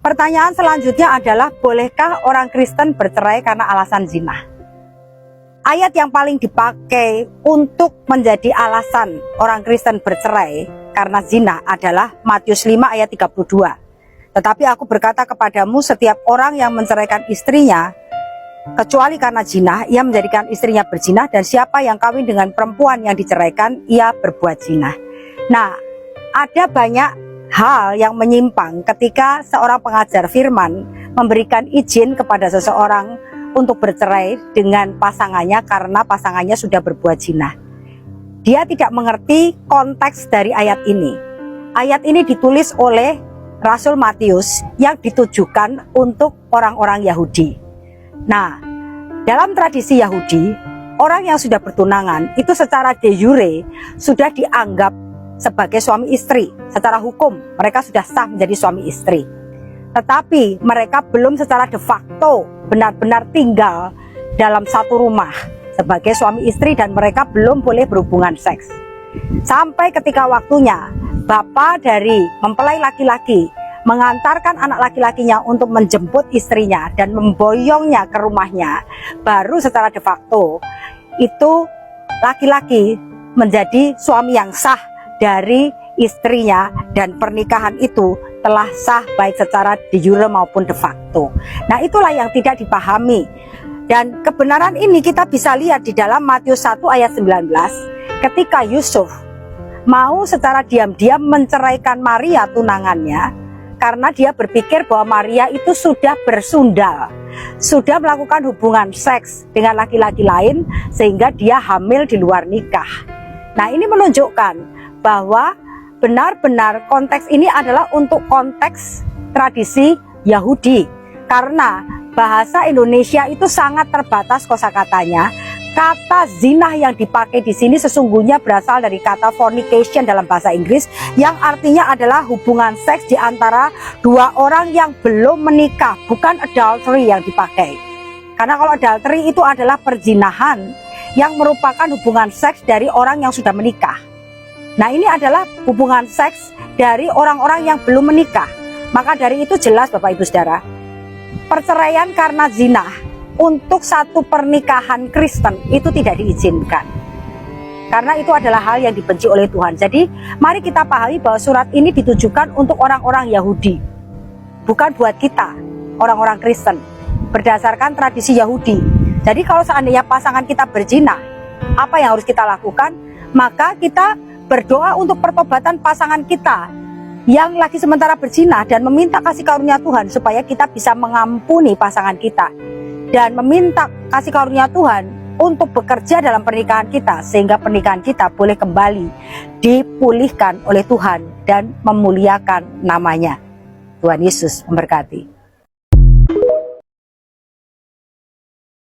Pertanyaan selanjutnya adalah, bolehkah orang Kristen bercerai karena alasan zina? Ayat yang paling dipakai untuk menjadi alasan orang Kristen bercerai karena zina adalah Matius 5 ayat 32. Tetapi aku berkata kepadamu, setiap orang yang menceraikan istrinya kecuali karena zina, ia menjadikan istrinya berzina, dan siapa yang kawin dengan perempuan yang diceraikan, ia berbuat zina. Nah, ada banyak hal yang menyimpang ketika seorang pengajar firman memberikan izin kepada seseorang untuk bercerai dengan pasangannya karena pasangannya sudah berbuat zina. Dia tidak mengerti konteks dari ayat ini. Ayat ini ditulis oleh Rasul Matius yang ditujukan untuk orang-orang Yahudi. Nah, dalam tradisi Yahudi, orang yang sudah bertunangan itu secara de jure sudah dianggap sebagai suami istri. Secara hukum mereka sudah sah menjadi suami istri. Tetapi mereka belum secara de facto benar-benar tinggal dalam satu rumah sebagai suami istri, dan mereka belum boleh berhubungan seks. Sampai ketika waktunya bapak dari mempelai laki-laki mengantarkan anak laki-lakinya untuk menjemput istrinya dan memboyongnya ke rumahnya, baru secara de facto itu laki-laki menjadi suami yang sah dari istrinya, dan pernikahan itu telah sah baik secara de jure maupun de facto. Nah, itulah yang tidak dipahami, dan kebenaran ini kita bisa lihat di dalam Matius 1 ayat 19 ketika Yusuf mau secara diam-diam menceraikan Maria tunangannya karena dia berpikir bahwa Maria itu sudah bersundal, sudah melakukan hubungan seks dengan laki-laki lain sehingga dia hamil di luar nikah. Nah, ini menunjukkan bahwa benar-benar konteks ini adalah untuk konteks tradisi Yahudi, karena bahasa Indonesia itu sangat terbatas kosakatanya. Kata zina yang dipakai di sini sesungguhnya berasal dari kata fornication dalam bahasa Inggris, yang artinya adalah hubungan seks di antara dua orang yang belum menikah, bukan adultery yang dipakai. Karena kalau adultery itu adalah perzinahan yang merupakan hubungan seks dari orang yang sudah menikah. Nah, ini adalah hubungan seks dari orang-orang yang belum menikah. Maka dari itu jelas Bapak Ibu Saudara, perceraian karena zina untuk satu pernikahan Kristen itu tidak diizinkan. Karena itu adalah hal yang dibenci oleh Tuhan. Jadi mari kita pahami bahwa surat ini ditujukan untuk orang-orang Yahudi, bukan buat kita, orang-orang Kristen, berdasarkan tradisi Yahudi. Jadi kalau seandainya pasangan kita berzina, apa yang harus kita lakukan? Maka kita berdoa untuk pertobatan pasangan kita yang lagi sementara berzina dan meminta kasih karunia Tuhan supaya kita bisa mengampuni pasangan kita, dan meminta kasih karunia Tuhan untuk bekerja dalam pernikahan kita sehingga pernikahan kita boleh kembali dipulihkan oleh Tuhan dan memuliakan namanya. Tuhan Yesus memberkati.